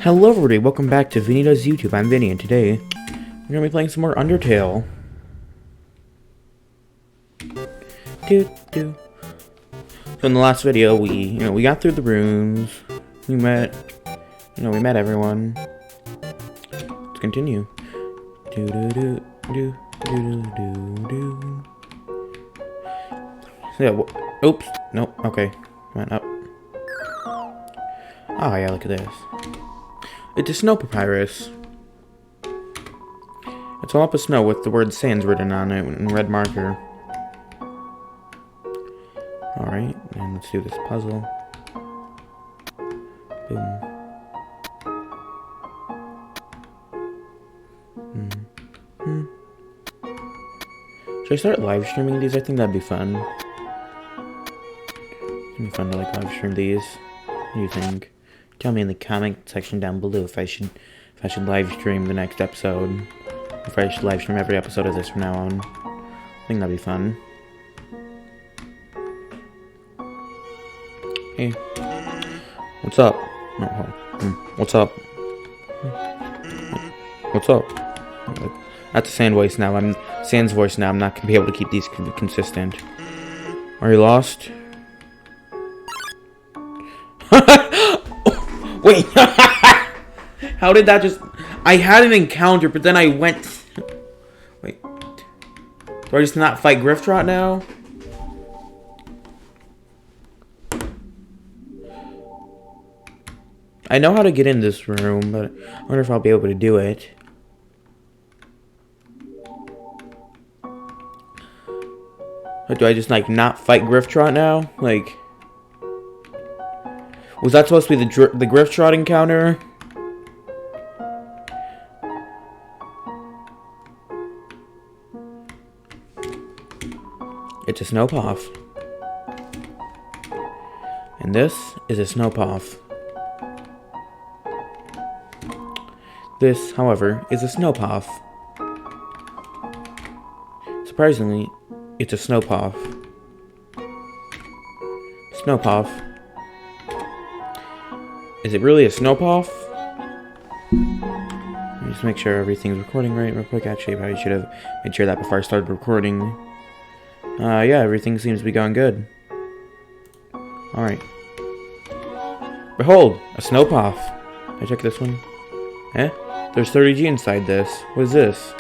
Hello everybody, welcome back to Vinny Does YouTube. I'm Vinny, and today we're gonna be playing some more Undertale. So in the last video, we got through the rooms. We met everyone. Let's continue. Yeah. Oops. Nope. Okay. Went up. Oh yeah, look at this. It's a snow papyrus. It's all up of snow with the word sands written on it in red marker. Alright, and let's do this puzzle. Boom. Should I start live streaming these? I think that'd be fun. It'd be fun to like live stream these. What do you think? Tell me in the comment section down below if I should live stream the next episode. If I should live stream every episode of this from now on. I think that'd be fun. Hey. What's up? What's up? What's up? That's a Sand voice now. I'm Sand's voice now. I'm not gonna be able to keep these consistent. Are you lost? Wait, how did that just... I had an encounter, but then I went... Wait. Do I just not fight Grifftrot now? I know how to get in this room, but I wonder if I'll be able to do it. Or do I just, like, not fight Grifftrot now? Like... Was that supposed to be the Grifftrot encounter? It's a Snowpuff. And this is a Snowpuff. This, however, is a Snowpuff. Surprisingly, it's a Snowpuff. Snowpuff. Is it really a Snowpuff? Let me just make sure everything's recording right real quick. Actually, I probably should have made sure that before I started recording. Yeah, everything seems to be going good. Alright. Behold, a Snowpuff. Can I check this one? Eh? There's 30G inside this. What is this?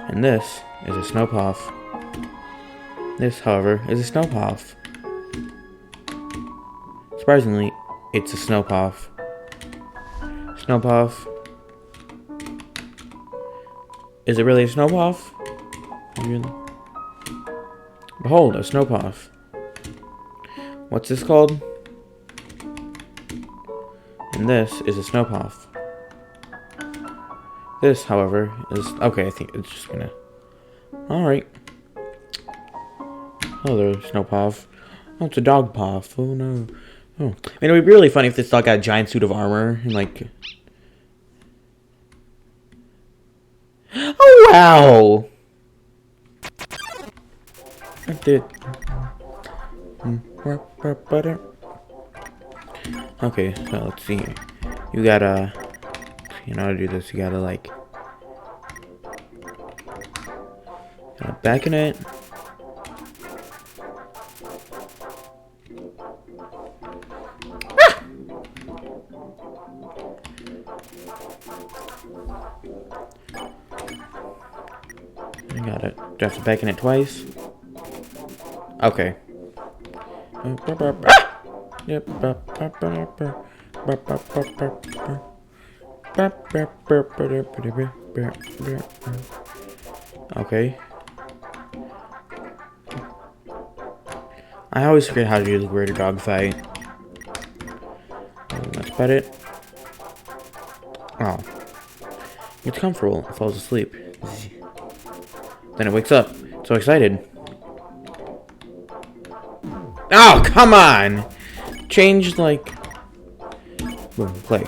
And this is a Snowpuff. This, however, is a Snowpuff. Surprisingly, it's a Snowpuff. Snowpuff. Is it really a Snowpuff? Really? Behold, a Snowpuff. What's this called? And this is a Snowpuff. This, however, is... Okay, I think it's just gonna... Alright. Oh, there's a Snowpuff. Oh, it's a Dogpuff. Oh, no. Oh. I mean, it would be really funny if this dog had a giant suit of armor and, like... Oh, wow! I did. Okay, so let's see. You gotta... You know how to do this. You gotta, like... back in it. I got it. Do I have to back in it twice? Okay. Okay. I always forget how to do the greater dog fight. Let's pet it. Oh. It's comfortable. It falls asleep. Then it wakes up. So excited. Oh, come on! Change, like... Boom, play.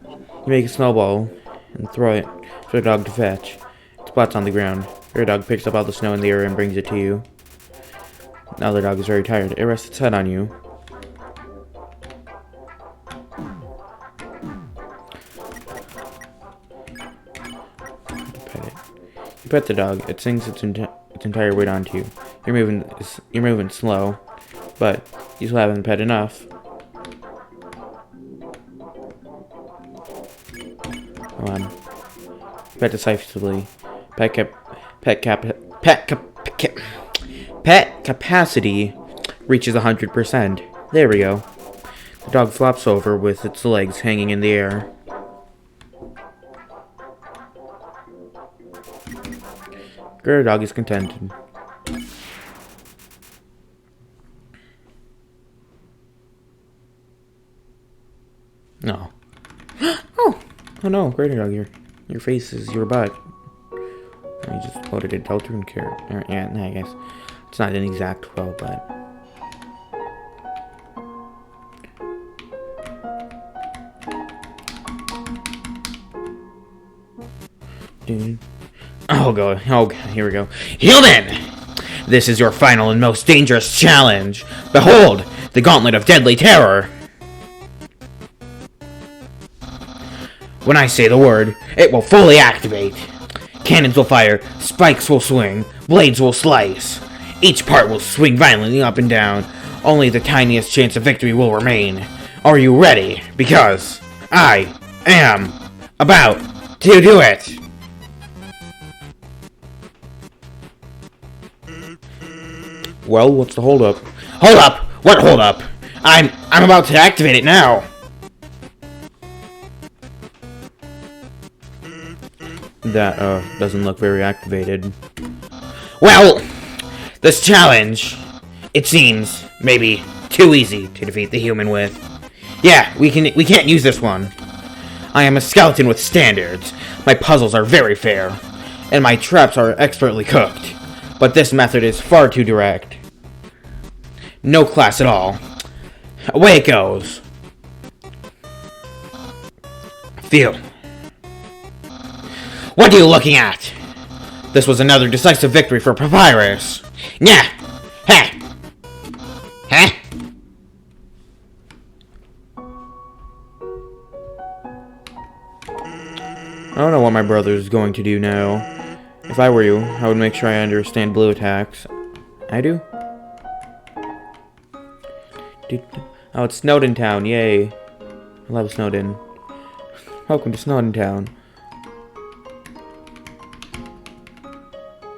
You make a snowball and throw it for the dog to fetch. It splats on the ground. Your dog picks up all the snow in the air and brings it to you. The other dog is very tired. It rests its head on you. pet the dog, it sinks its entire weight onto you. You're moving slow, but you still haven't pet enough. Come on. Pet decisively. Pet capacity reaches 100%. There we go. The dog flops over with its legs hanging in the air. Girl dog is contented. No. Oh no, greater dog, your face is your butt. I just loaded adultery and care. Yeah, I guess it's not an exact quote, but. Dude. Oh, here we go. Heal then! This is your final and most dangerous challenge. Behold, the Gauntlet of Deadly Terror. When I say the word, it will fully activate. Cannons will fire, spikes will swing, blades will slice. Each part will swing violently up and down. Only the tiniest chance of victory will remain. Are you ready? Because I am about to do it! Well, what's the holdup? Hold up! What holdup? I'm about to activate it now! That, doesn't look very activated. Well, this challenge, it seems, maybe too easy to defeat the human with. Yeah, we can't use this one. I am a skeleton with standards. My puzzles are very fair, and my traps are expertly cooked. But this method is far too direct. No class at all. Away it goes. Phew. What are you looking at? This was another decisive victory for Papyrus. Nyah! Heh! Heh? I don't know what my brother is going to do now. If I were you, I would make sure I understand blue attacks. I do? Oh, it's Snowden Town, yay. I love Snowden. Welcome to Snowden Town.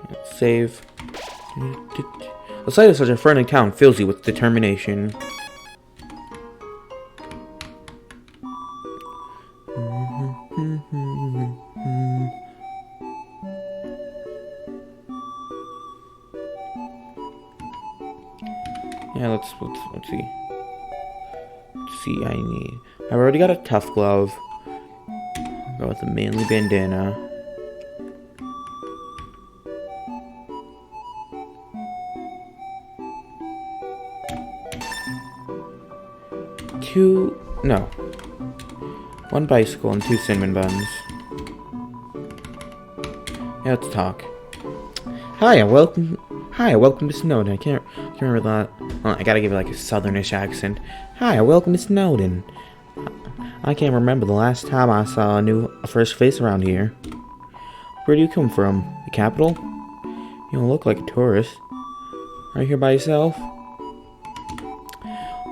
Let's save. The sight of such a friendly town fills you with determination. Yeah, let's see. Let's see, I've already got a tough glove. I'll go with a manly bandana. One bicycle and 2 cinnamon buns. Yeah, let's talk. Hi, welcome to Snowden. I can't remember that. Well, I gotta give it like a southernish accent. Hi, welcome to Snowden. I can't remember the last time I saw a fresh face around here. Where do you come from? The capital? You don't look like a tourist. Are you here by yourself?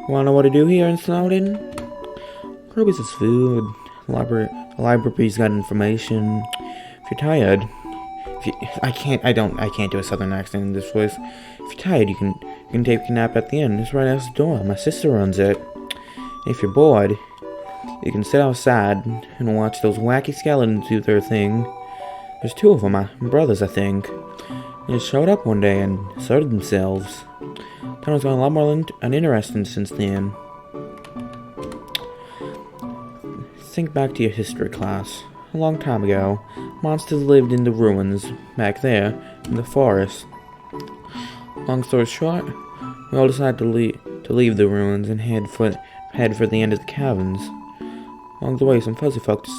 Wanna know what to do here in Snowden? Probably just food. The library's got information. If you're tired, I can't do a southern accent in this voice. If you're tired, you can take a nap at the inn. It's right next door. My sister runs it. If you're bored, you can sit outside and watch those wacky skeletons do their thing. There's 2 of them, my brothers, I think. They just showed up one day and asserted themselves. Town has gotten a lot more uninteresting since then. Think back to your history class. A long time ago, monsters lived in the ruins back there in the forest. Long story short, we all decided to leave the ruins and head for the end of the caverns. Along the way, some fuzzy folks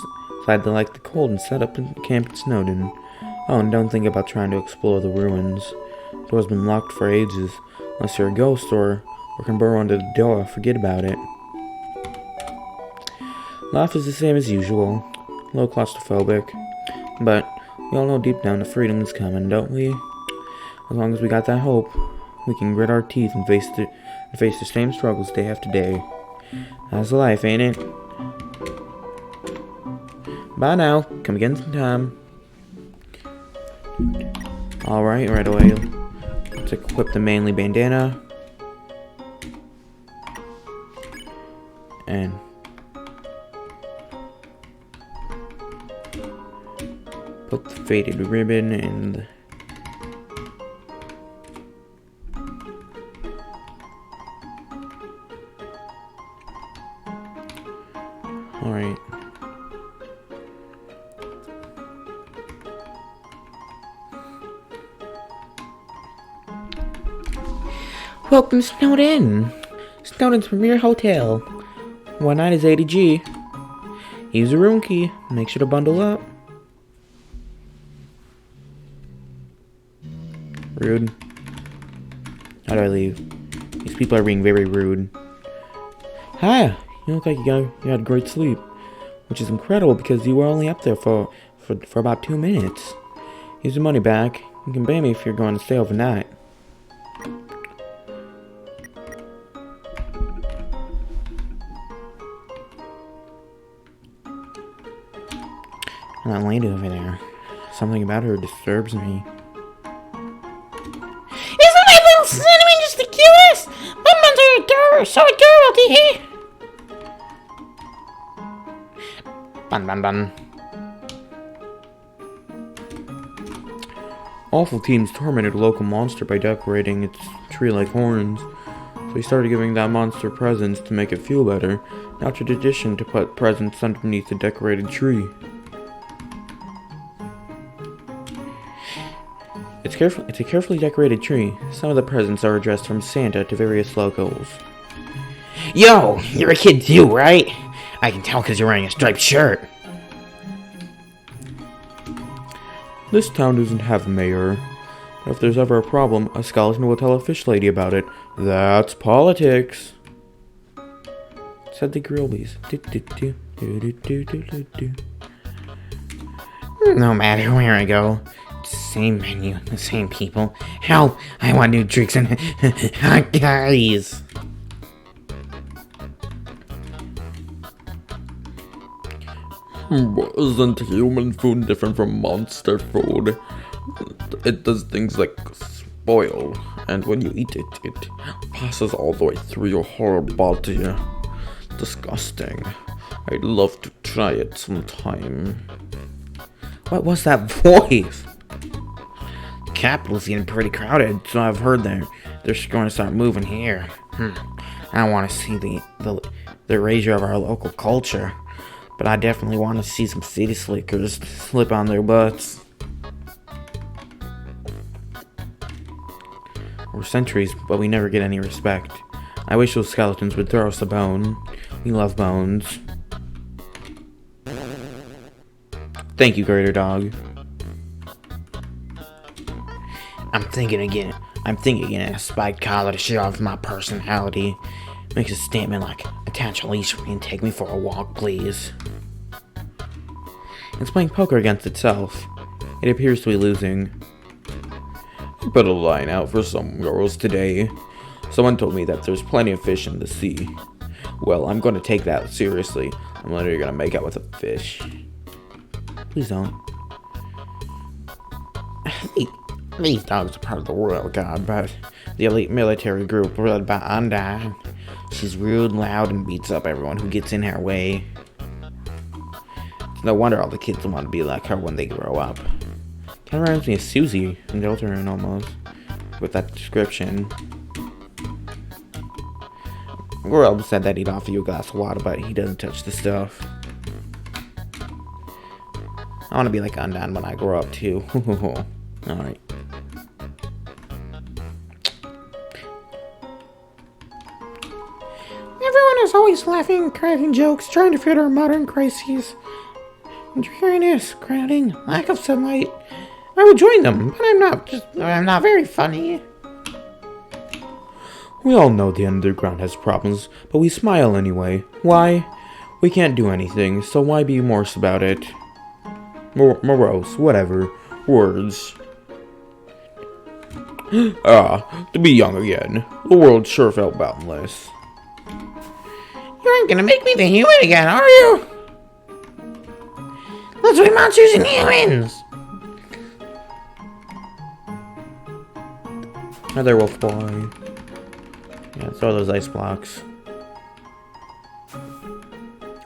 decided they liked the cold and set up in camp at Snowden. Oh, and don't think about trying to explore the ruins. The door's been locked for ages. Unless you're a ghost or can burrow under the door, forget about it. Life is the same as usual. A little claustrophobic, but We all know deep down that freedom is coming, don't we? As long as we got that hope, we can grit our teeth and face the same struggles day after day. That's life, ain't it? Bye now. Come again sometime. Alright, right away. Let's equip the manly bandana. And put the faded ribbon and alright. Welcome to Snowden! Snowden's premier hotel. One night is 80G. Use a room key. Make sure to bundle up. Rude. How do I leave? These people are being very rude. Hi! You look like you had great sleep. Which is incredible because you were only up there for about 2 minutes. Here's your money back. You can pay me if you're going to stay overnight. And that lady over there. Something about her disturbs me. Isn't my little cinnamon just the cutest? My mom's so adorable, Bun bun bun. Awful teams tormented a local monster by decorating its tree like horns. So he started giving that monster presents to make it feel better. Now it's a tradition to put presents underneath the decorated tree. It's a carefully decorated tree. Some of the presents are addressed from Santa to various locals. Yo, you're a kid too, right? I can tell because you're wearing a striped shirt. This town doesn't have a mayor. But if there's ever a problem, a skeleton will tell a fish lady about it. That's politics. Said the Grillies. No matter where I go, same menu, the same people. Hell, I want new drinks and hot guys. Isn't human food different from monster food? It does things like spoil, and when you eat it, it passes all the way through your whole body. Disgusting. I'd love to try it sometime. What was that voice? The capital's getting pretty crowded, so I've heard they're going to start moving here. I want to see the erasure of our local culture. But I definitely want to see some city slickers slip on their butts. We're sentries, but we never get any respect. I wish those skeletons would throw us a bone. We love bones. Thank you, Greater Dog. I'm thinking again a spiked collar to show off my personality. Makes a statement like, attach a leash for me and take me for a walk, please. It's playing poker against itself. It appears to be losing. I put a line out for some girls today. Someone told me that there's plenty of fish in the sea. Well, I'm going to take that seriously. I'm literally going to make out with a fish. Please don't. These dogs are part of the royal guard, but the elite military group led by Undyne. She's rude, loud, and beats up everyone who gets in her way. It's no wonder all the kids want to be like her when they grow up. Kind of reminds me of Susie from Deltarune almost, with that description. Grub said that he'd offer you a glass of water, but he doesn't touch the stuff. I want to be like Undyne when I grow up too. Alright. Everyone is always laughing, cracking jokes, trying to fit our modern crises. And dreariness, crowding, lack of sunlight. I would join them, but I'm not very funny. We all know the underground has problems, but we smile anyway. Why? We can't do anything, so why be morose about it? morose, whatever. Words. To be young again. The world sure felt boundless. You aren't gonna make me the human again, are you? Let's be monsters and humans! Another wolf boy. Yeah, throw those ice blocks.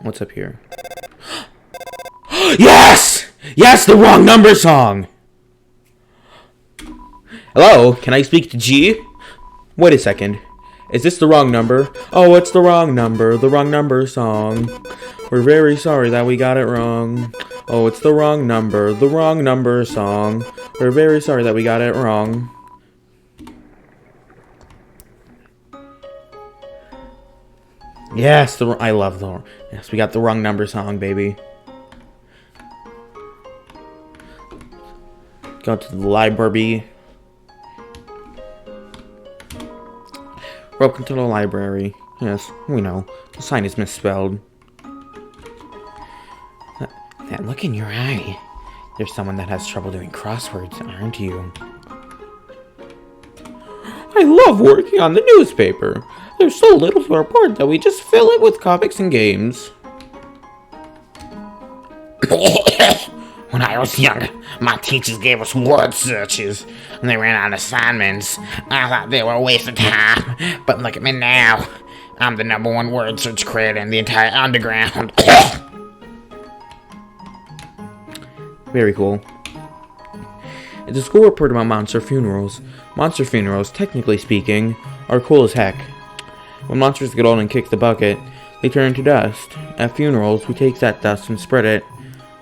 What's up here? Yes! Yes, the wrong number song! Hello, can I speak to G? Wait a second. Is this the wrong number? Oh, it's the wrong number. The wrong number song. We're very sorry that we got it wrong. Oh, it's the wrong number. The wrong number song. We're very sorry that we got it wrong. Yes, I love the... Yes, we got the wrong number song, baby. Go to the library. Welcome to the library. Yes, we know. The sign is misspelled. That look in your eye. You're someone that has trouble doing crosswords, aren't you? I love working on the newspaper. There's so little to report that we just fill it with comics and games. When I was young, my teachers gave us word searches, and they ran out of assignments. I thought they were a waste of time, but look at me now. I'm the #1 word search creator in the entire underground. Very cool. It's a school report about monster funerals. Monster funerals, technically speaking, are cool as heck. When monsters get old and kick the bucket, they turn into dust. At funerals, we take that dust and spread it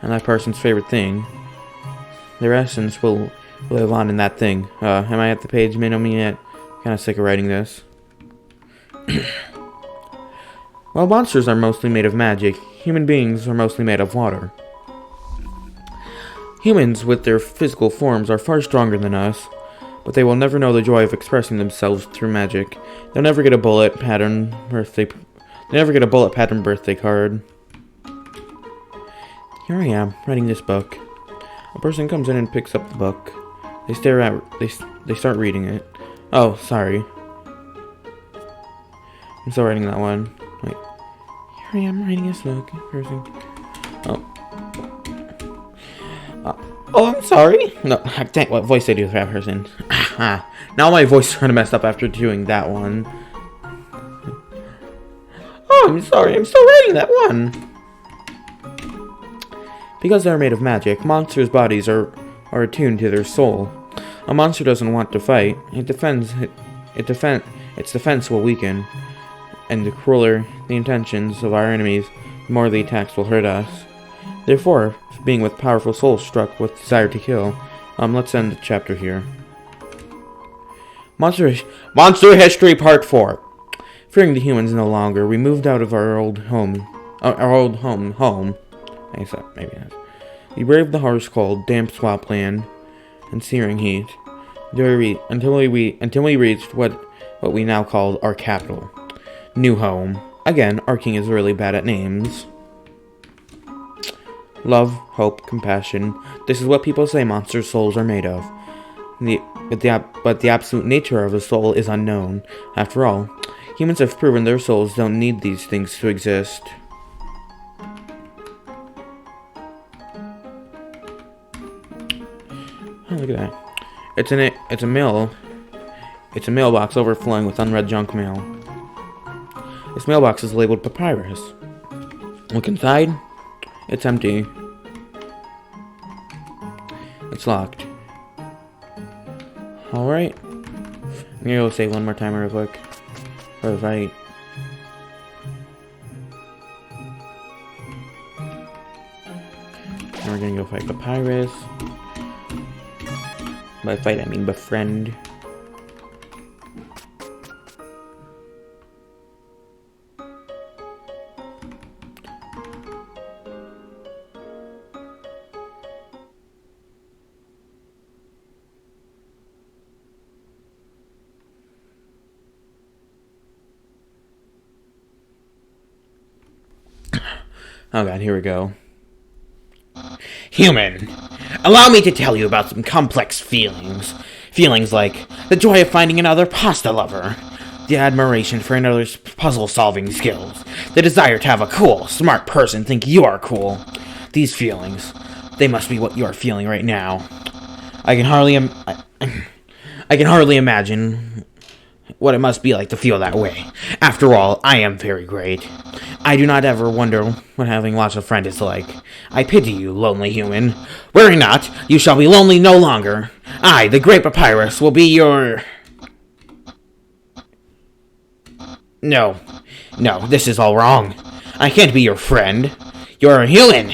on that person's favorite thing. Their essence will live on in that thing. Am I at the page minimum yet? Kind of sick of writing this. While monsters are mostly made of magic, human beings are mostly made of water. Humans, with their physical forms, are far stronger than us, but they will never know the joy of expressing themselves through magic. They'll never get a bullet pattern birthday card. Here I am, writing this book. A person comes in and picks up the book. They start reading it. Oh, sorry. I'm still writing that one. Wait. Here I am, writing this book. Person. Oh, I'm sorry. No, dang, what voice did I do for that person? Now my voice is kind of messed up after doing that one. Oh, I'm sorry. I'm still writing that one. Because they're made of magic, monsters' bodies are attuned to their soul. A monster doesn't want to fight. Its defense will weaken. And the crueler the intentions of our enemies, the more the attacks will hurt us. Therefore, being with powerful souls struck with desire to kill. Let's end the chapter here. Monster History Part 4. Fearing the humans no longer, we moved out of our old home. Maybe not. We braved the harsh cold, damp swampland, and searing heat, until we reached what we now call our capital, New Home. Again, our king is really bad at names. Love, hope, compassion. This is what people say monster souls are made of. But the absolute nature of a soul is unknown. After all, humans have proven their souls don't need these things to exist. Oh, look at that. It's a mail. It's a mailbox overflowing with unread junk mail. This mailbox is labeled papyrus. Look inside. It's empty. It's locked. Alright. I'm gonna go save one more time real quick. Right. And we're gonna go fight Papyrus. By fight, I mean befriend. Oh god, here we go. Human, allow me to tell you about some complex feelings. Feelings like the joy of finding another pasta lover, the admiration for another's puzzle-solving skills, the desire to have a cool, smart person think you are cool. These feelings, they must be what you are feeling right now. I can hardly imagine what it must be like to feel that way. After all, I am very great. I do not ever wonder what having lots of friends is like. I pity you, lonely human. Worry not, you shall be lonely no longer. I, the great Papyrus, will be your... No, this is all wrong. I can't be your friend. You're a human.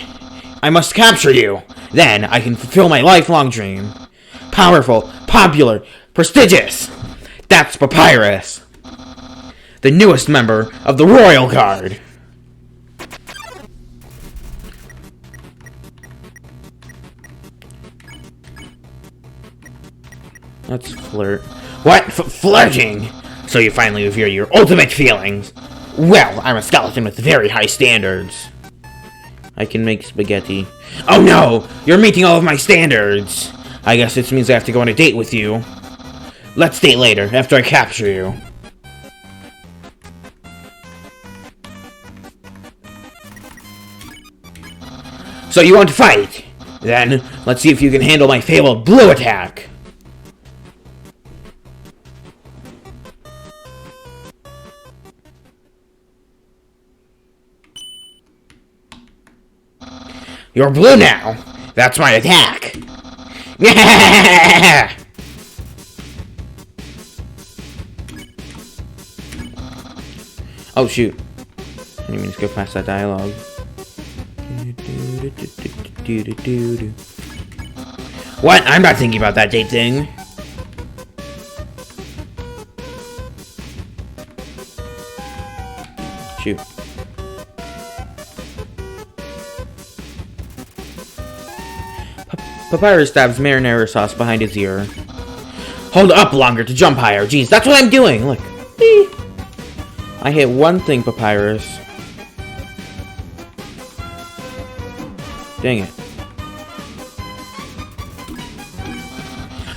I must capture you. Then I can fulfill my lifelong dream. Powerful, popular, prestigious. That's Papyrus, the newest member of the Royal Guard. Let's flirt. What? Flirting? So you finally reveal your ultimate feelings? Well, I'm a skeleton with very high standards. I can make spaghetti. Oh no! You're meeting all of my standards! I guess this means I have to go on a date with you. Let's date later, after I capture you. So you want to fight? Then, let's see if you can handle my fabled blue attack. You're blue now. That's my attack. Oh shoot. I didn't mean to go past that dialogue. What? I'm not thinking about that date thing. Shoot. Papyrus stabs marinara sauce behind his ear. Hold up longer to jump higher. Jeez, that's what I'm doing. Look. Eee. I hit one thing, Papyrus. Dang it.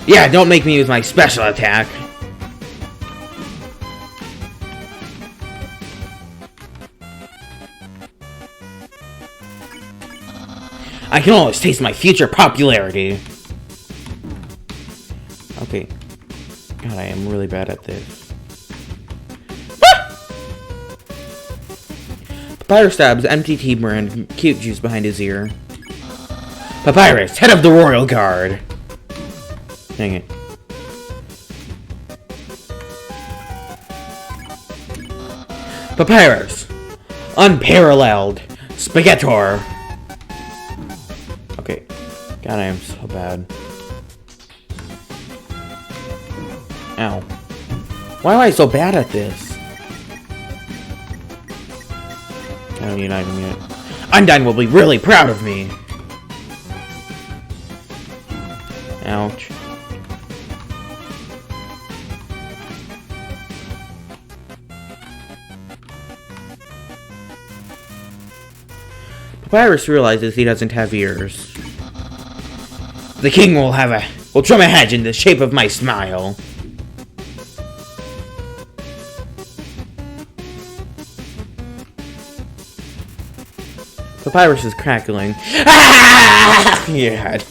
Yeah, don't make me use my special attack. I can always taste my future popularity. Okay. God, I am really bad at this. Papyrus stabs empty tea brand cute juice behind his ear. Papyrus, head of the Royal Guard. Dang it. Papyrus, unparalleled Spaghettor. Okay. God, I am so bad. Ow. Why am I so bad at this? I don't need an item yet. Undyne will be really proud of me. Ouch. Papyrus realizes he doesn't have ears. The king will trim a hedge in the shape of my smile. Papyrus is crackling. Yeah.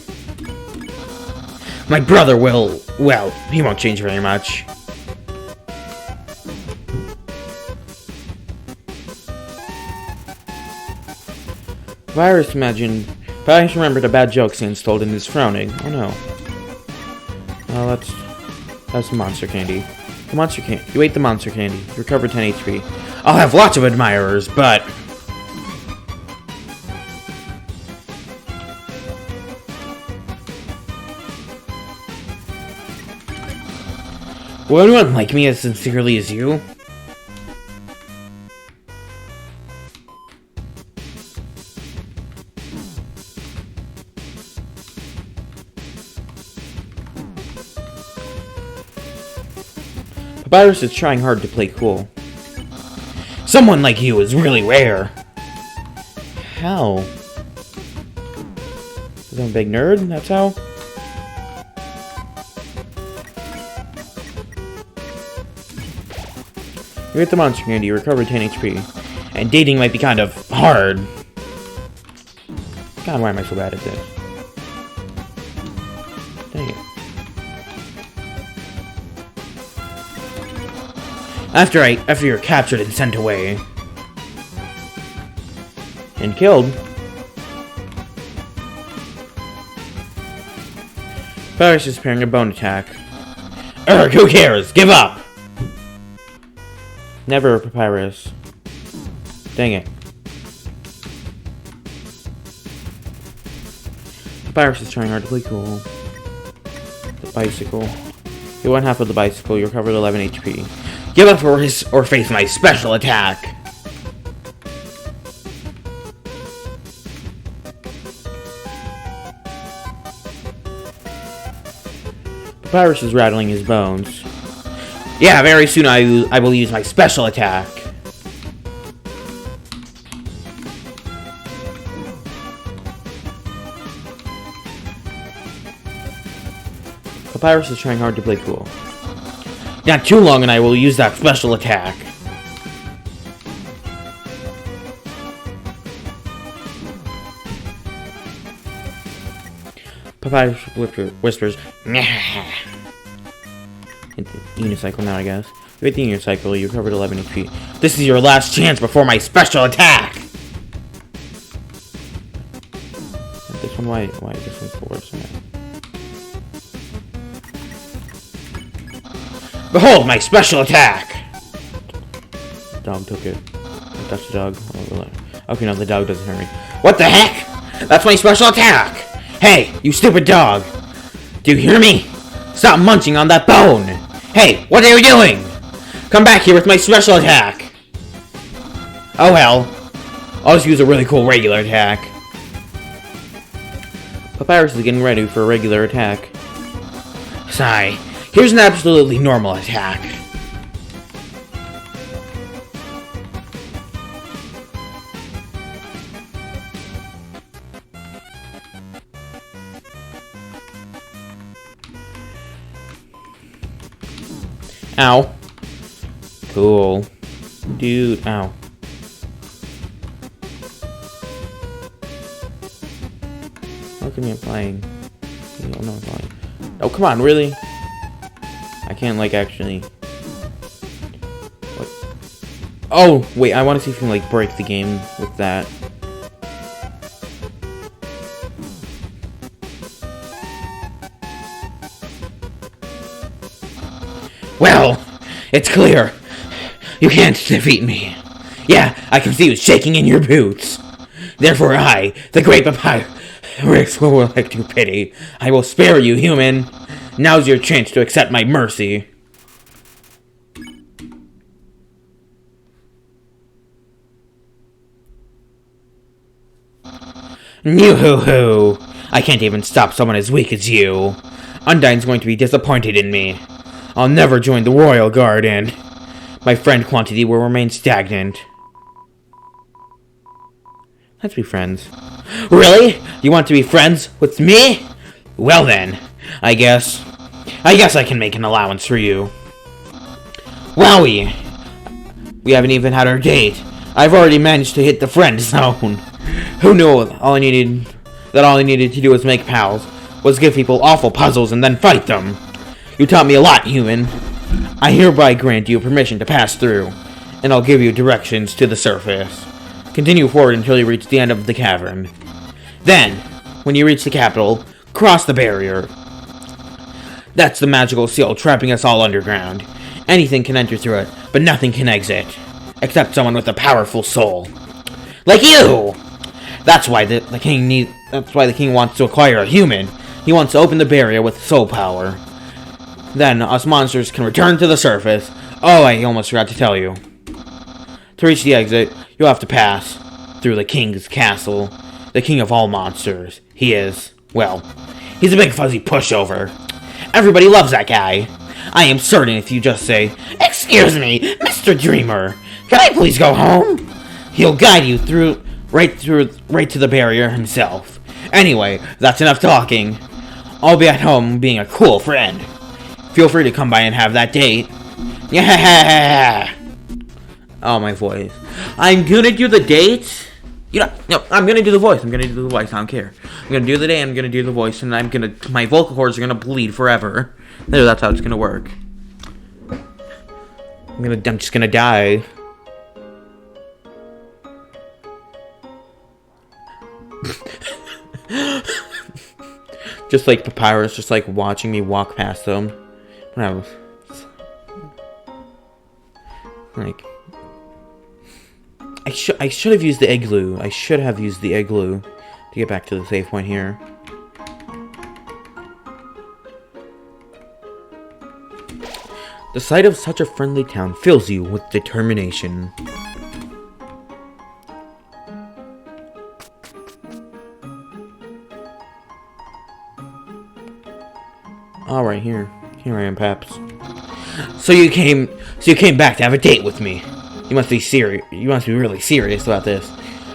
My brother will, well, he won't change very much. Papyrus remembered a bad joke Sans told and is frowning. Oh no. Oh, that's monster candy. The monster candy. You ate the monster candy. You recovered 10 HP. I'll have lots of admirers, but... will anyone like me as sincerely as you? Papyrus is trying hard to play cool. Someone like you is really rare. How? Because I'm a big nerd, that's how? You're at the monster community, you recover 10 HP. And dating might be kind of hard. God, why am I so bad at this? Dang it. After you're captured and sent away. And killed. Papyrus is preparing a bone attack. Urgh, who cares? Give up! Never, Papyrus. Dang it. Papyrus is trying hard to play cool. The bicycle. You won half of the bicycle, you recovered 11 HP. Give up or face my special attack! Papyrus is rattling his bones. Yeah, very soon I will use my special attack. Papyrus is trying hard to play cool. Not too long and I will use that special attack. Papyrus whispers, "Nyah." Hit the unicycle now, I guess. You hit the unicycle, you recovered 11 HP. This is your last chance before my special attack! This one, why this one's forward somehow? Behold my special attack! The dog took it. I touched the dog. Okay, no, the dog doesn't hurt me. What the heck? That's my special attack! Hey, you stupid dog! Do you hear me? Stop munching on that bone! Hey, what are you doing? Come back here with my special attack! Oh well. I'll just use a really cool regular attack. Papyrus is getting ready for a regular attack. Sigh. Here's an absolutely normal attack. Ow. Cool. Dude, ow. How come you're playing? You don't know I'm playing. Oh, come on, really? I can't, like, actually... What? Oh, wait, I want to see if you can, like, break the game with that. Well, it's clear. You can't defeat me. Yeah, I can see you shaking in your boots. Therefore I, the great Papyrus, will elect you pity. I will spare you, human. Now's your chance to accept my mercy. Yoo-hoo-hoo. I can't even stop someone as weak as you. Undyne's going to be disappointed in me. I'll never join the Royal Guard and my friend quantity will remain stagnant. Let's be friends. Really? You want to be friends with me? Well then, I guess I can make an allowance for you. Wowie! We haven't even had our date. I've already managed to hit the friend zone. Who knew all I needed to do was make pals, was give people awful puzzles and then fight them. You taught me a lot, human. I hereby grant you permission to pass through, and I'll give you directions to the surface. Continue forward until you reach the end of the cavern. Then, when you reach the capital, cross the barrier. That's the magical seal trapping us all underground. Anything can enter through it, but nothing can exit. Except someone with a powerful soul. Like you! That's why the king wants to acquire a human. He wants to open the barrier with soul power. Then, us monsters can return to the surface. Oh, I almost forgot to tell you. To reach the exit, you'll have to pass through the king's castle. The king of all monsters. He is, well, he's a big fuzzy pushover. Everybody loves that guy. I am certain if you just say, "Excuse me, Mr. Dreamer, can I please go home?" He'll guide you right to the barrier himself. Anyway, that's enough talking. I'll be at home being a cool friend. Feel free to come by and have that date. Yeah. Oh, my voice. I'm gonna do the date. No, I'm gonna do the voice. I don't care. I'm gonna do the date. I'm gonna do the voice, and my vocal cords are gonna bleed forever. There, that's how it's gonna work. I'm just gonna die. Just like Papyrus, just like watching me walk past them. When I was like, I should have used the igloo. I should have used the igloo to get back to the save point here. The sight of such a friendly town fills you with determination. Alright, here I am, Paps. So you came back to have a date with me. You must be really serious about this.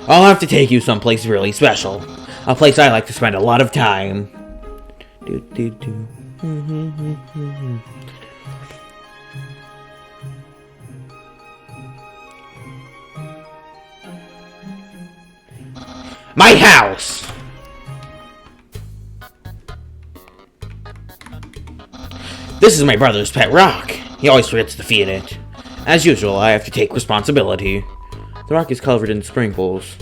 I'll have to take you someplace really special. A place I like to spend a lot of time. My house! This is my brother's pet rock. He always forgets to feed it. As usual, I have to take responsibility. The rock is covered in sprinkles.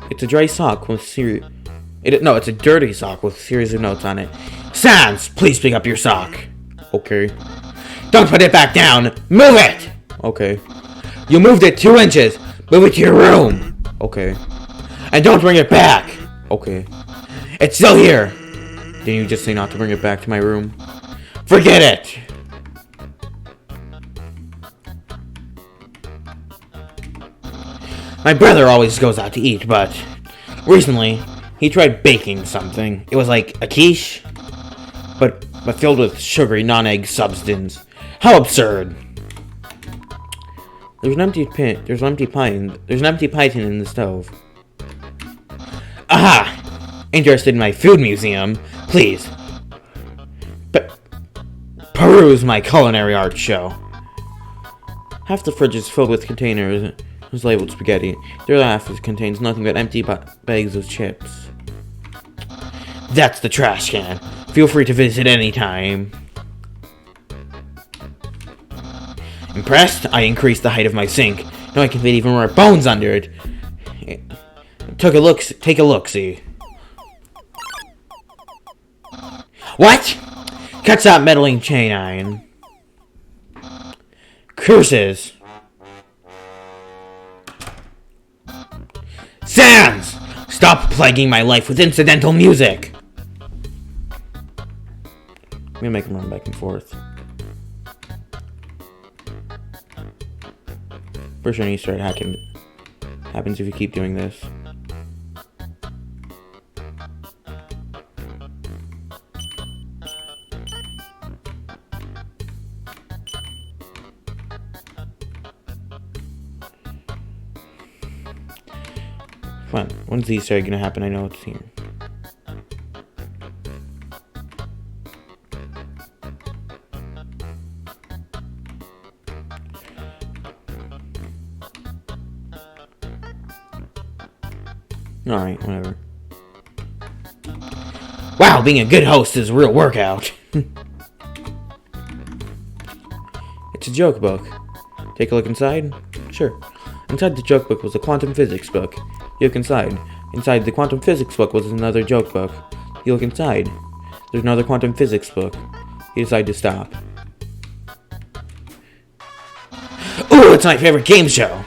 It's a dry sock with it's a dirty sock with a series of notes on it. Sans, please pick up your sock. Okay. Don't put it back down. Move it! Okay. You moved it 2 inches. Move it to your room. Okay. And don't bring it back. Okay. It's still here. Didn't you just say not to bring it back to my room? Forget it! My brother always goes out to eat, but recently he tried baking something. It was like a quiche, but filled with sugary non-egg substance. How absurd! There's an empty pie tin in the stove. Aha! Interested in my food museum? Please, peruse my culinary art show. Half the fridge is filled with containers labeled spaghetti. The other half contains nothing but empty bags of chips. That's the trash can. Feel free to visit anytime. Impressed? I increased the height of my sink. Now I can fit even more bones under it. Take a look-see. What? Cuts out meddling chain iron. Curses. Sans! Stop plaguing my life with incidental music! I'm gonna make him run back and forth. First an Easter egg happens if you keep doing this. Come on, when's the Easter egg gonna happen? I know it's here. Alright, whatever. Wow, being a good host is a real workout. It's a joke book. Take a look inside? Sure. Inside the joke book was a quantum physics book. You look inside. Inside the quantum physics book was another joke book. You look inside. There's another quantum physics book. You decide to stop. Ooh, it's my favorite game show!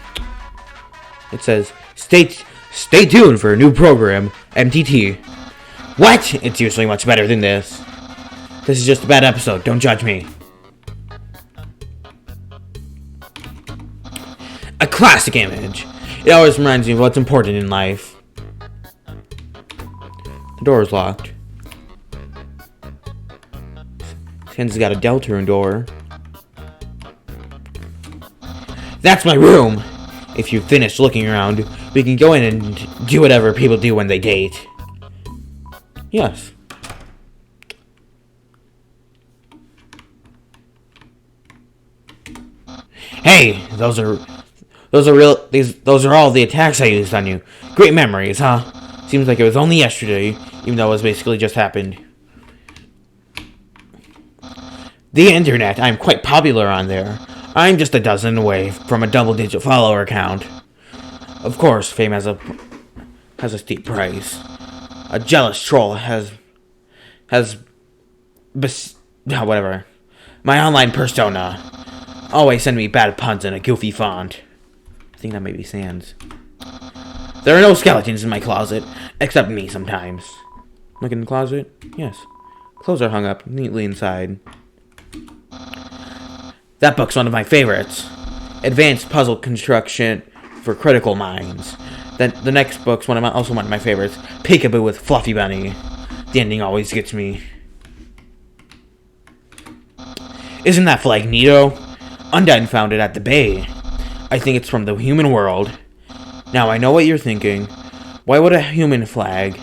It says, Stay tuned for a new program, MTT. What? It's usually much better than this. This is just a bad episode, don't judge me. A classic image. It always reminds me of what's important in life. The door is locked. Sans got a Deltarune door. That's my room! If you've finished looking around, we can go in and do whatever people do when they date. Yes. Hey, those are all the attacks I used on you. Great memories, huh? Seems like it was only yesterday, even though it was basically just happened. The internet, I'm quite popular on there. I'm just a dozen away from a double-digit follower count. Of course, fame has a steep price. A jealous troll whatever. My online persona always send me bad puns in a goofy font. I think that may be Sans. There are no skeletons in my closet, except me sometimes. Look in the closet? Yes. Clothes are hung up neatly inside. That book's one of my favorites. Advanced puzzle construction for critical minds. Then the next book's also one of my favorites. Peekaboo with Fluffy Bunny. The ending always gets me. Isn't that flag neato? Undead found it at the bay. I think it's from the human world. Now I know what you're thinking. Why would a human flag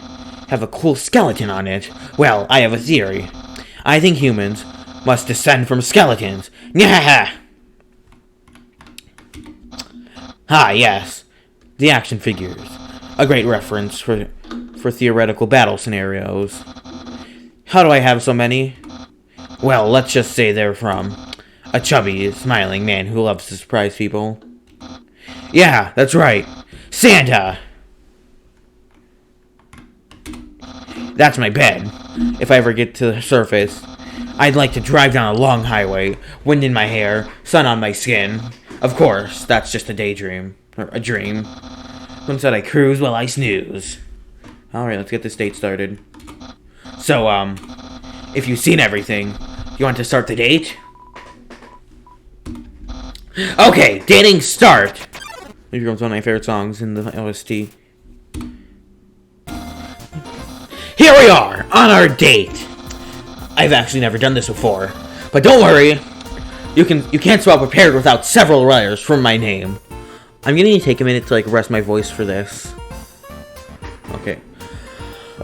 have a cool skeleton on it? Well, I have a theory. I think humans must descend from skeletons. Nyaha! Ah, yes. The action figures. A great reference for theoretical battle scenarios. How do I have so many? Well, let's just say they're from a chubby, smiling man who loves to surprise people. Yeah, that's right. Santa! That's my bed. If I ever get to the surface, I'd like to drive down a long highway, wind in my hair, sun on my skin. Of course, that's just a daydream. Or a dream. Instead I cruise while I snooze. Alright, let's get this date started. So, if you've seen everything, you want to start the date? Okay, dating start! Here comes one of my favorite songs in the OST. Here we are, on our date! I've actually never done this before, but don't worry, you can't spell prepared without several letters from my name. I'm gonna take a minute to rest my voice for this. Okay.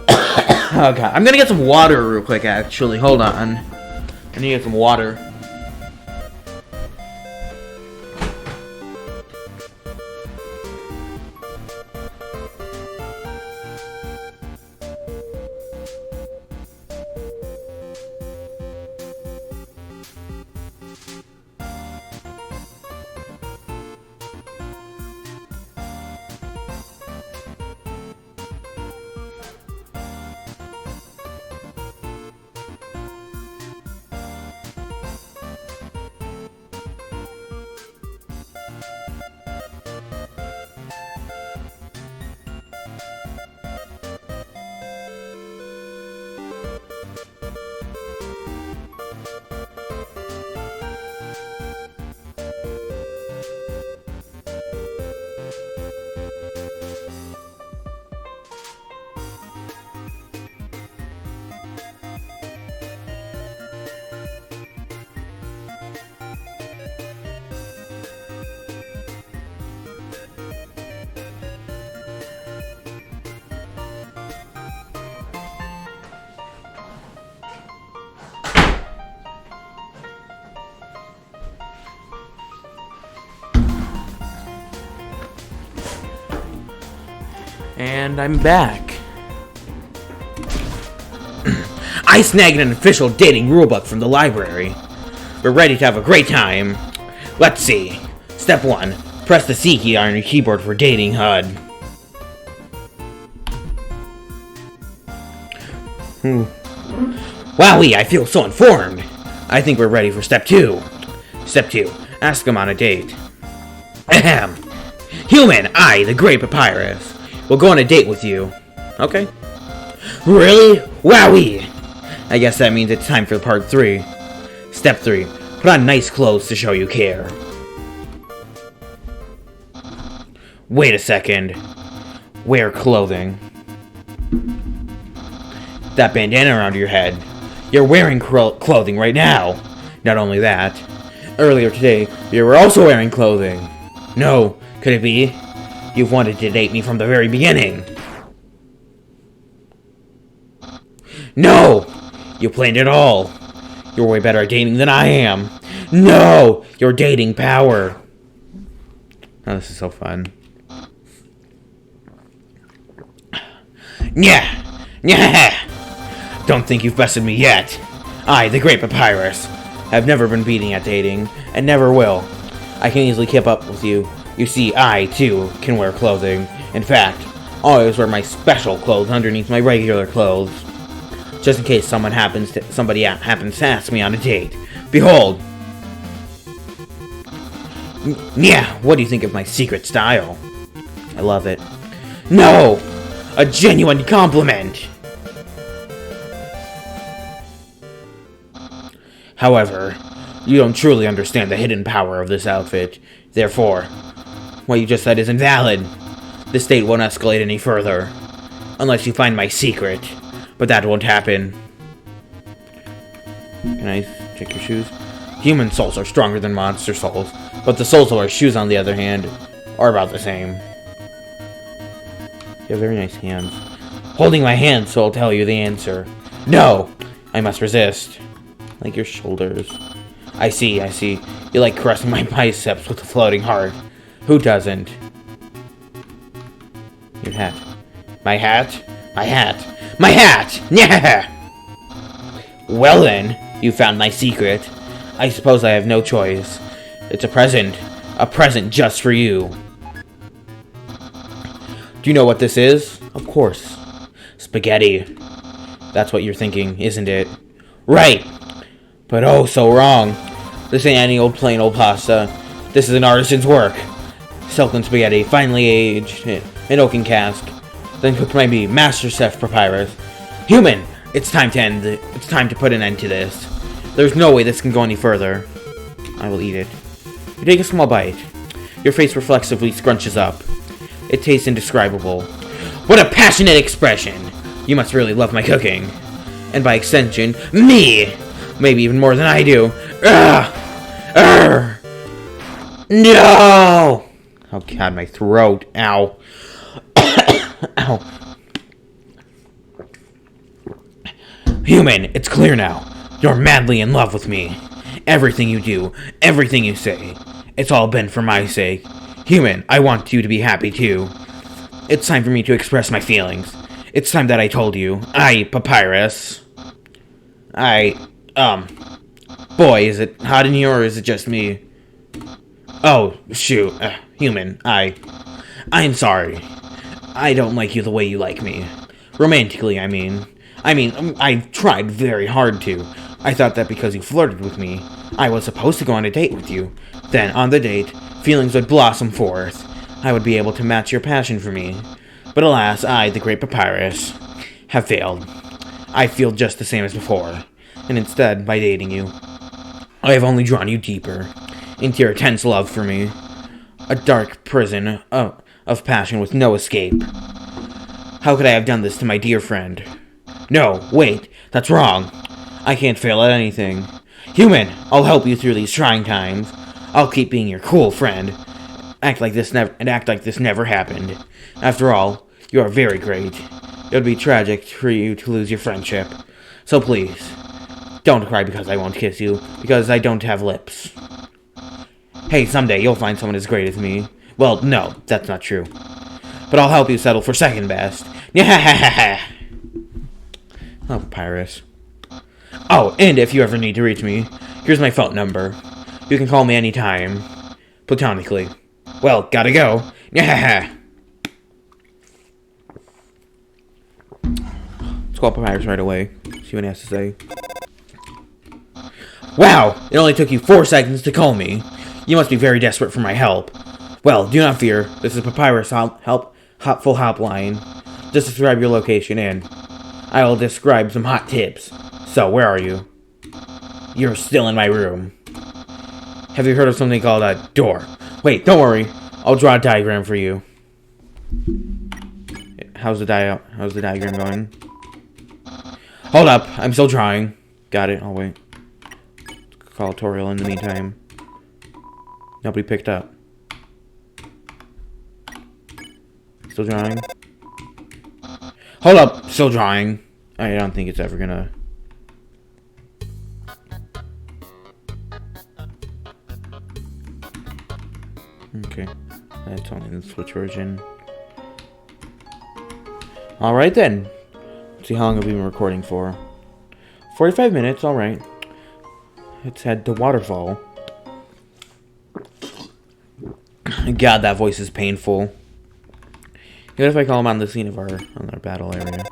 Okay, I'm gonna get some water real quick. Actually, hold on. I need to get some water. And I'm back. I snagged an official dating rulebook from the library. We're ready to have a great time. Let's see. Step 1. Press the C key on your keyboard for dating HUD. Wowee, I feel so informed. I think we're ready for step 2. Step 2. Ask him on a date. Ahem. Human, I, the Great Papyrus, will go on a date with you. Okay. Really? Wowee! I guess that means it's time for part 3. Step 3. Put on nice clothes to show you care. Wait a second. Wear clothing. That bandana around your head. You're wearing clothing right now. Not only that, earlier today, you were also wearing clothing. No, could it be? You've wanted to date me from the very beginning. No! You planned it all. You're way better at dating than I am. No! You're dating power. Oh, this is so fun. Yeah! Yeah! Don't think you've bested me yet. I, the Great Papyrus, have never been beating at dating, and never will. I can easily keep up with you. You see, I, too, can wear clothing. In fact, I always wear my special clothes underneath my regular clothes. Just in case somebody happens to ask me on a date. Behold! Yeah, what do you think of my secret style? I love it. No! A genuine compliment! However, you don't truly understand the hidden power of this outfit. Therefore, what you just said is invalid. This date won't escalate any further. Unless you find my secret. But that won't happen. Can I check your shoes? Human souls are stronger than monster souls. But the souls of our shoes, on the other hand, are about the same. You have very nice hands. Holding my hand, so I'll tell you the answer. No! I must resist. Like your shoulders. I see. You like caressing my biceps with a floating heart. Who doesn't? Your hat. My hat? My hat! Yeah! Well then, you found my secret. I suppose I have no choice. It's a present. A present just for you. Do you know what this is? Of course. Spaghetti. That's what you're thinking, isn't it? Right! But oh, so wrong. This ain't any old plain old pasta. This is an artisan's work. Silken spaghetti, finely aged, in oaken cask. Then cooked by me, Master Chef Papyrus. Human! It's time to put an end to this. There's no way this can go any further. I will eat it. You take a small bite. Your face reflexively scrunches up. It tastes indescribable. What a passionate expression! You must really love my cooking. And by extension, me! Maybe even more than I do. No! Oh god, my throat. Ow. Ow. Human, it's clear now. You're madly in love with me. Everything you do, everything you say, it's all been for my sake. Human, I want you to be happy too. It's time for me to express my feelings. It's time that I told you. Papyrus. Boy, is it hot in here or is it just me? Oh, shoot. Human, I'm sorry. I don't like you the way you like me. Romantically, I mean, I've tried very hard to. I thought that because you flirted with me, I was supposed to go on a date with you. Then, on the date, feelings would blossom forth. I would be able to match your passion for me. But alas, I, the Great Papyrus, have failed. I feel just the same as before. And instead, by dating you, I have only drawn you deeper into your intense love for me. A dark prison of passion with no escape. How could I have done this to my dear friend? No, wait, that's wrong. I can't fail at anything. Human, I'll help you through these trying times. I'll keep being your cool friend. Act like this never happened. After all, you are very great. It would be tragic for you to lose your friendship. So please, don't cry because I won't kiss you, because I don't have lips. Hey, someday you'll find someone as great as me. Well, no, that's not true. But I'll help you settle for second best. Yeah. Oh, Papyrus. Oh, and if you ever need to reach me, here's my phone number. You can call me anytime. Platonically. Well, gotta go. Yeah. Let's call Papyrus right away. See what he has to say. Wow! It only took you 4 seconds to call me. You must be very desperate for my help. Well, do not fear. This is Papyrus full hotline. Just describe your location and I will describe some hot tips. So, where are you? You're still in my room. Have you heard of something called a door? Wait, don't worry. I'll draw a diagram for you. How's the diagram going? Hold up, I'm still drawing. Got it, I'll wait. Call tutorial in the meantime. Nobody picked up. still drawing? Hold up! Still drawing. I don't think it's ever gonna... Okay. That's only the Switch version. Alright then. Let's see how long have we been recording for. 45 minutes, alright. Let's head to Waterfall. God, that voice is painful. What if I call him on the scene of our battle area?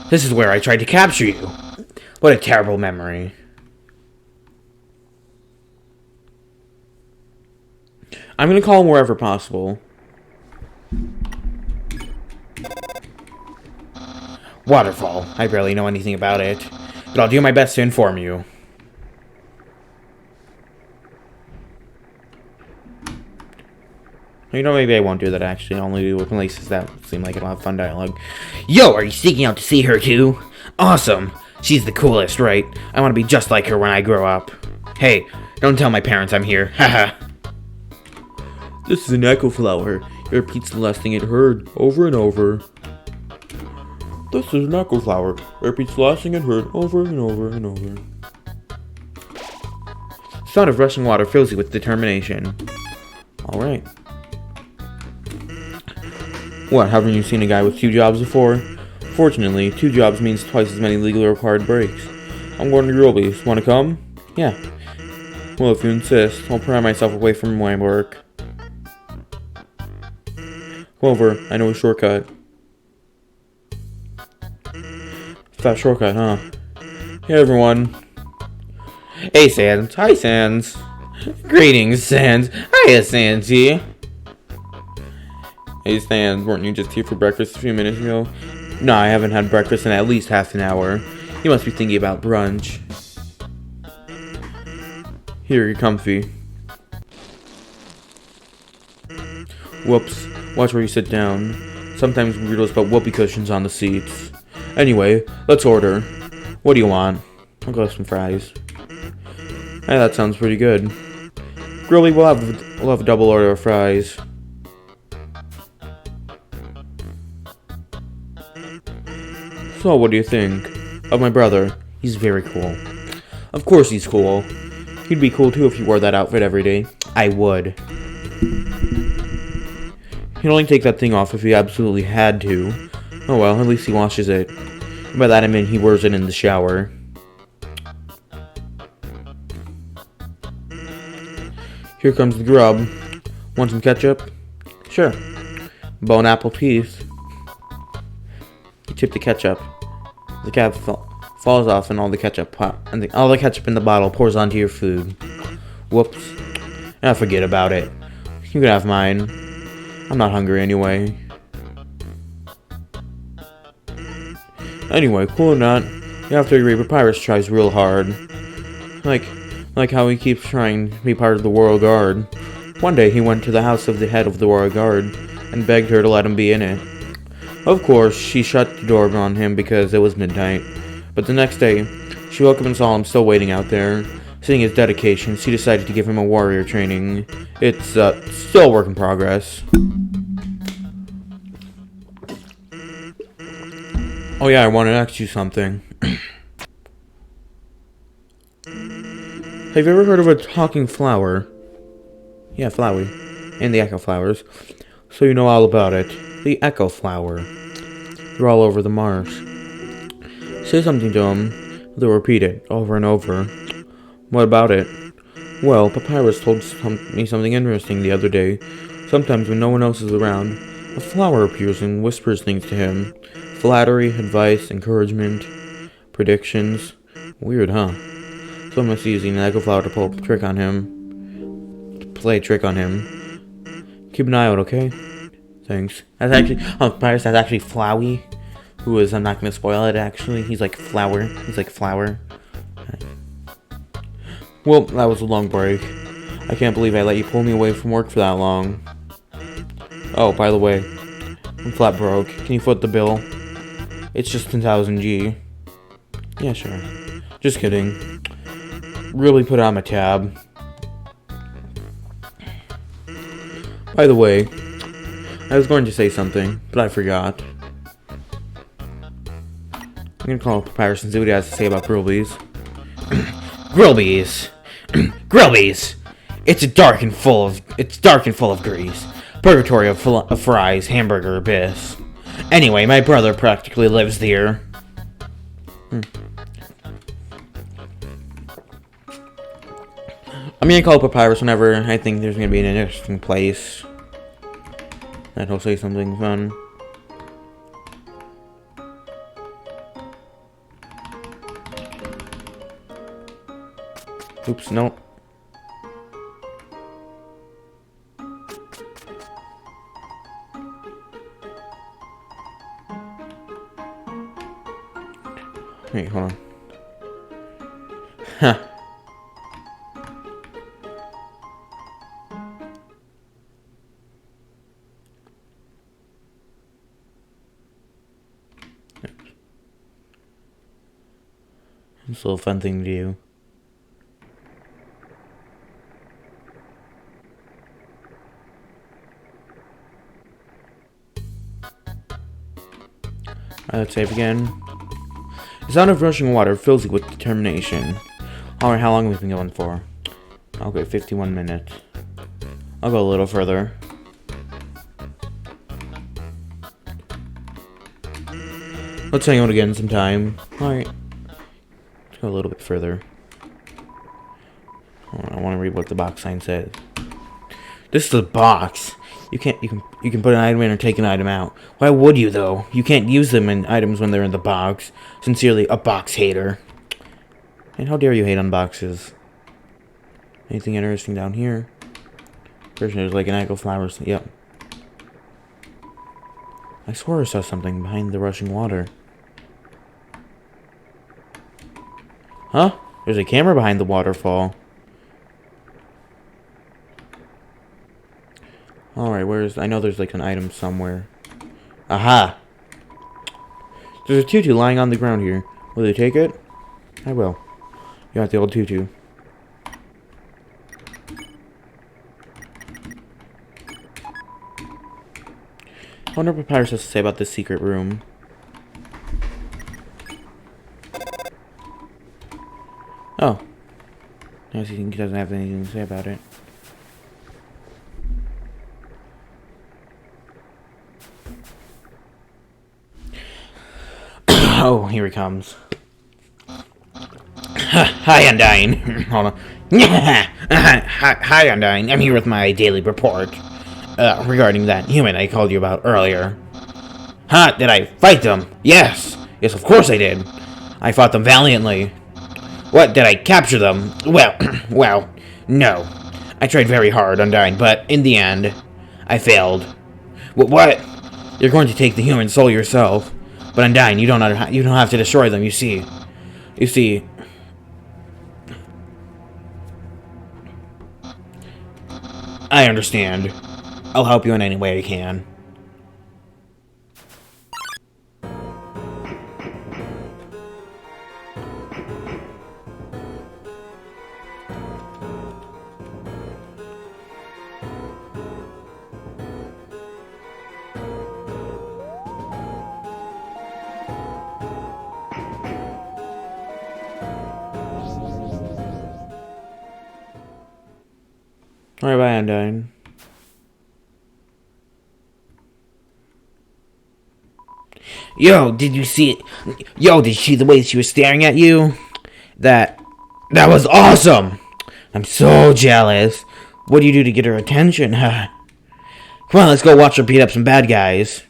This is where I tried to capture you. What a terrible memory. I'm gonna call him wherever possible. Waterfall. I barely know anything about it, but I'll do my best to inform you. You know, maybe I won't do that, actually. I'll only do it with places that seem like it'll have fun dialogue. Yo, are you sneaking out to see her, too? Awesome. She's the coolest, right? I want to be just like her when I grow up. Hey, don't tell my parents I'm here. Haha. This is an echo flower. It repeats the last thing it heard, over and over. This is an echo flower. It repeats the last thing it heard, over and over and over. The sound of rushing water fills you with determination. Alright. What, haven't you seen a guy with 2 jobs before? Fortunately, 2 jobs means twice as many legally required breaks. I'm going to Groby's. Want to come? Yeah. Well, if you insist, I'll pry myself away from my work. Clover, I know a shortcut. Fast shortcut, huh? Hey, everyone. Hey, Sans. Hi, Sans. Greetings, Sans. Hiya, Sansy. Hey, Sans, weren't you just here for breakfast a few minutes ago? No, I haven't had breakfast in at least half an hour. You must be thinking about brunch. Here, you're comfy. Whoops. Watch where you sit down. Sometimes weirdos put whoopee cushions on the seats. Anyway, let's order. What do you want? I'll go with some fries. Hey, that sounds pretty good. Grilly, we'll have a double order of fries. So, what do you think of my brother? He's very cool. Of course he's cool. He'd be cool too if he wore that outfit every day. I would. He'd only take that thing off if he absolutely had to. Oh well, at least he washes it. By that I mean he wears it in the shower. Here comes the grub. Want some ketchup? Sure. Bone apple piece. You tip the ketchup. The cap falls off and all the ketchup all the ketchup in the bottle pours onto your food. Whoops. Ah, forget about it. You can have mine. I'm not hungry anyway. Anyway, cool or not, you have to agree Papyrus tries real hard. Like how he keeps trying to be part of the Royal Guard. One day he went to the house of the head of the Royal Guard and begged her to let him be in it. Of course, she shut the door on him because it was midnight. But the next day, she woke up and saw him still waiting out there. Seeing his dedication, she decided to give him a warrior training. It's still a work in progress. Oh yeah, I want to ask you something. Have you ever heard of a talking flower? Yeah, Flowey. And the echo flowers. So you know all about it. The echo flower. They're all over the marsh. Say something to them. They'll repeat it over and over. What about it? Well, Papyrus told me something interesting the other day. Sometimes when no one else is around, a flower appears and whispers things to him. Flattery, advice, encouragement, predictions. Weird, huh? Someone must be using an echo flower to pull a trick on him. To play a trick on him. Keep an eye out, okay? Thanks. That's actually... Oh, Papyrus, that's actually Flowey. Who is... I'm not gonna spoil it, actually. He's like Flower. He's like Flower. Well, that was a long break. I can't believe I let you pull me away from work for that long. Oh, by the way, I'm flat broke. Can you foot the bill? It's just 10,000 G. Yeah, sure. Just kidding. Really put it on my tab. By the way, I was going to say something, but I forgot. I'm gonna call Papyrus and see what he has to say about Grillby's. Grillby's. Grillby's. It's dark and full of grease. Purgatory of fries, hamburger abyss. Anyway, my brother practically lives there. I'm gonna call Papyrus whenever I think there's gonna be an interesting place. And he'll say something fun. Oops, no. Wait, hold on. Huh. It's a little fun thing to do. Alright, let's save again. The sound of rushing water fills you with determination. Alright, how long have we been going for? Okay, 51 minutes. I'll go a little further. Let's hang out again sometime. Alright. Let's go a little bit further. I want to read what the box sign says. This is a box. You can put an item in or take an item out. Why would you though? You can't use them in items when they're in the box. Sincerely, a box hater. And how dare you hate on boxes? Anything interesting down here? There's like an egg of flowers. Yep. I swore I saw something behind the rushing water. Huh? There's a camera behind the waterfall. Alright, I know there's like an item somewhere. Aha! There's a tutu lying on the ground here. Will you take it? I will. You got the old tutu. I wonder what Papyrus has to say about this secret room. Oh. I see he doesn't have anything to say about it. Oh, here he comes. Hi, Undyne. Hold on. Hi, Undyne. I'm here with my daily report. Regarding that human I called you about earlier. Huh? Did I fight them? Yes. Yes, of course I did. I fought them valiantly. What? Did I capture them? Well, no. I tried very hard, Undyne, but in the end, I failed. What? You're going to take the human soul yourself. But Undyne, you don't have to destroy them, you see. I understand. I'll help you in any way I can. Alright, bye, Undyne. Yo, did you see it? Yo, did you see the way she was staring at you? That was awesome! I'm so jealous. What do you do to get her attention? Come on, let's go watch her beat up some bad guys.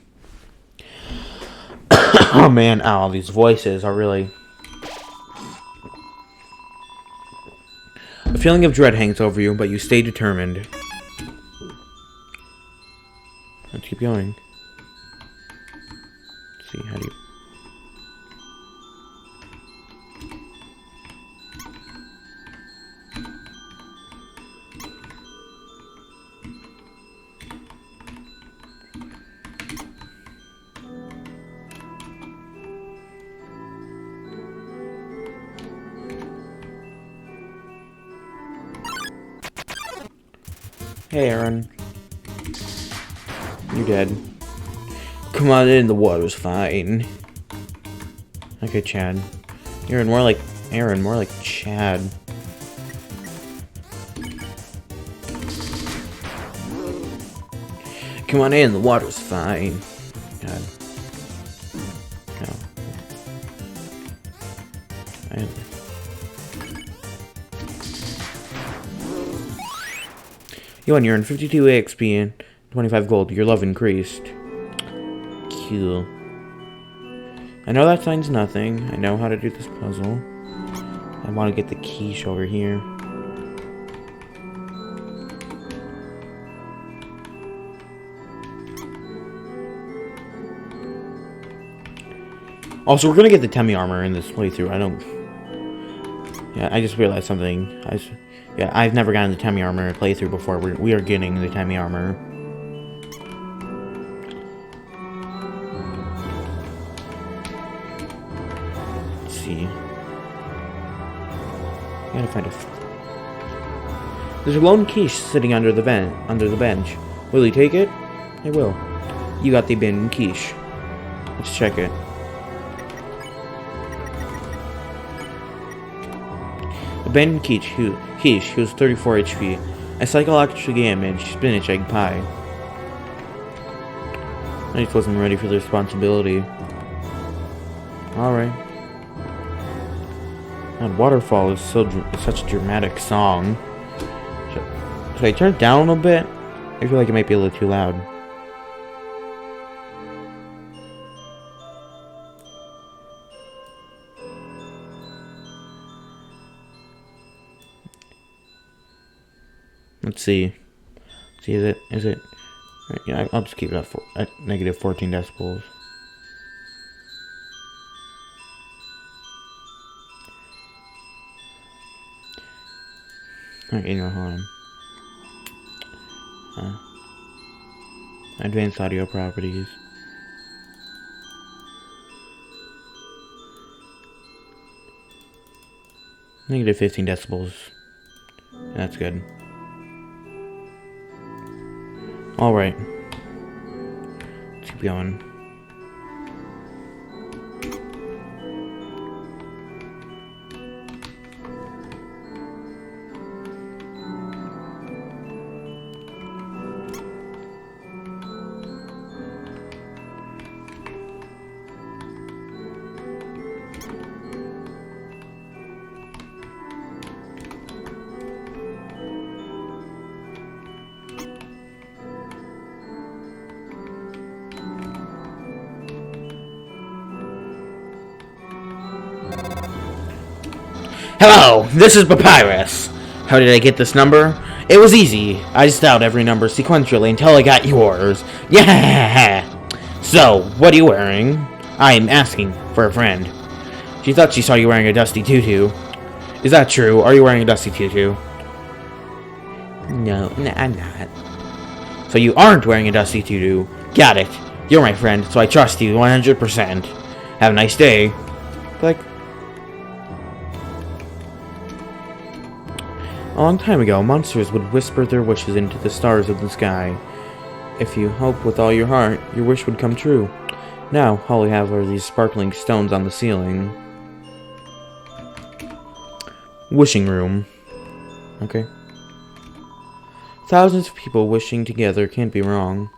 Oh man, ow, these voices are really... A feeling of dread hangs over you, but you stay determined. Let's keep going. Let's see, how do you... Hey, Aaron. You're dead. Come on in, the water's fine. Okay, Chad. Aaron, more like Aaron, more like Chad. Come on in, the water's fine. God. No. You earned 52 XP and 25 gold. Your love increased. Cool. I know that signs nothing. I know how to do this puzzle. I want to get the quiche over here. Also, we're gonna get the Temi armor in this playthrough. Yeah, I just realized something. Yeah, I've never gotten the Temi armor playthrough before. We are getting the Temi armor. Let's see. Gotta find a. There's a lone quiche sitting under the bench. Will you take it? I will. You got the abandoned quiche. Let's check it. Abandoned quiche who's 34 HP. A psychological damage, spinach egg pie. I just wasn't ready for the responsibility. Alright. That waterfall is such a dramatic song. Should I turn it down a little bit? I feel like it might be a little too loud. Let's see. Is it? Yeah, I'll just keep it at negative 14 decibels. Okay, no, hold on. Advanced audio properties. Negative 15 decibels. That's good. Alright. Let's keep going. Hello, this is Papyrus. How did I get this number? It was easy. I just dialed every number sequentially until I got yours. Yeah! So, what are you wearing? I am asking for a friend. She thought she saw you wearing a dusty tutu. Is that true? Are you wearing a dusty tutu? No, I'm not. So you aren't wearing a dusty tutu. Got it. You're my friend, so I trust you 100%. Have a nice day. Click. A long time ago, monsters would whisper their wishes into the stars of the sky. If you hope with all your heart, your wish would come true. Now, all we have are these sparkling stones on the ceiling. Wishing room. Okay. Thousands of people wishing together can't be wrong.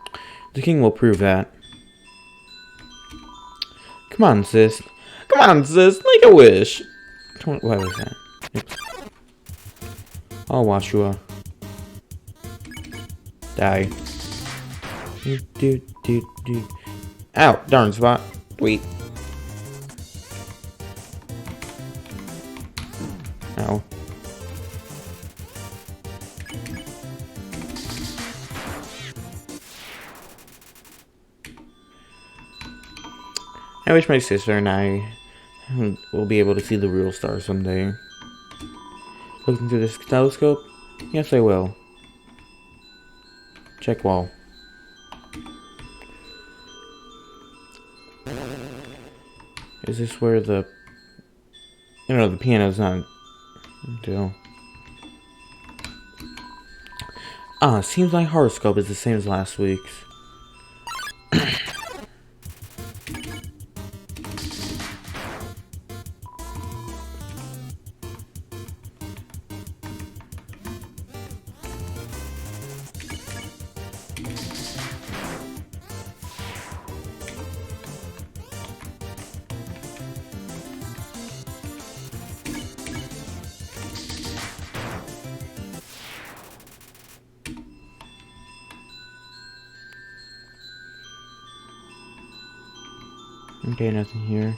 The king will prove that. Come on, sis. Come on, sis. Make a wish. What was that? Oops. I'll wash you up. Die. Ow, darn spot. Wait. Ow. I wish my sister and I will be able to see the real stars someday. Looking through this telescope? Yes, I will. Check wall. Is this where the... No, the piano's not... Until... Ah, seems my horoscope is the same as last week's. Okay, nothing here.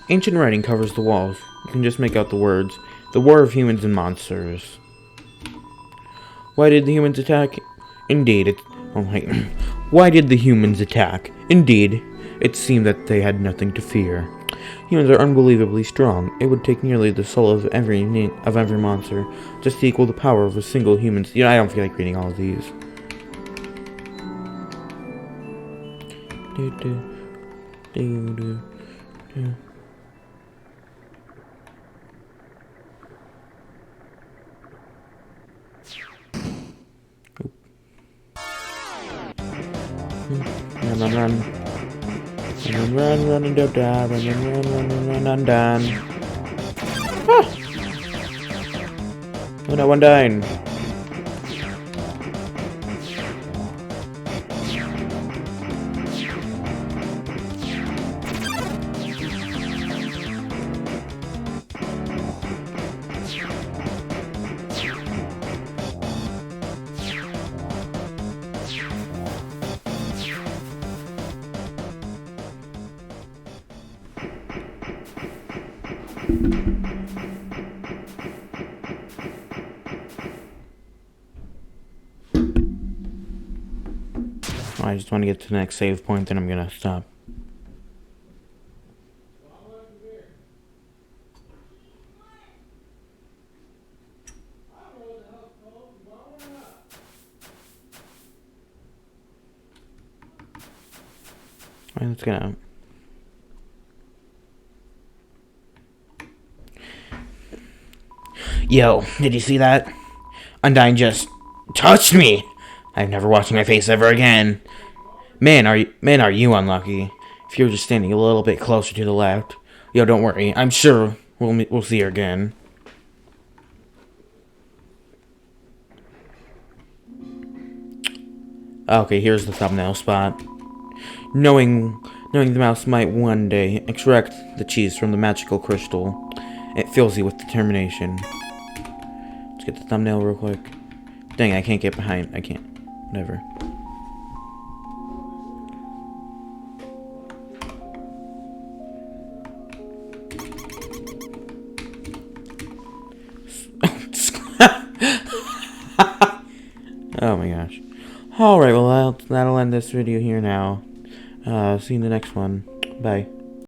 Ancient writing covers the walls. You can just make out the words. The War of Humans and Monsters. Why did the humans attack? Indeed, it... Oh, wait. Why did the humans attack? Indeed, it seemed that they had nothing to fear. Humans are unbelievably strong. It would take nearly the soul of every monster just to equal the power of a single human. You know, I don't feel like reading all of these. Run, and don't die. Run, undone. Ah! Oh, no one dying. I just want to get to the next save point, then I'm gonna stop. Alright, let's get out. Yo, did you see that? Undyne just touched me. I'm never washing my face ever again. Man, are you unlucky? If you were just standing a little bit closer to the left. Yo, don't worry. I'm sure we'll see her again. Okay, here's the thumbnail spot. Knowing the mouse might one day extract the cheese from the magical crystal, it fills you with determination. Let's get the thumbnail real quick. Dang, I can't get behind. I can't. Whatever. Oh my gosh. Alright, well, that'll end this video here now. See you in the next one. Bye.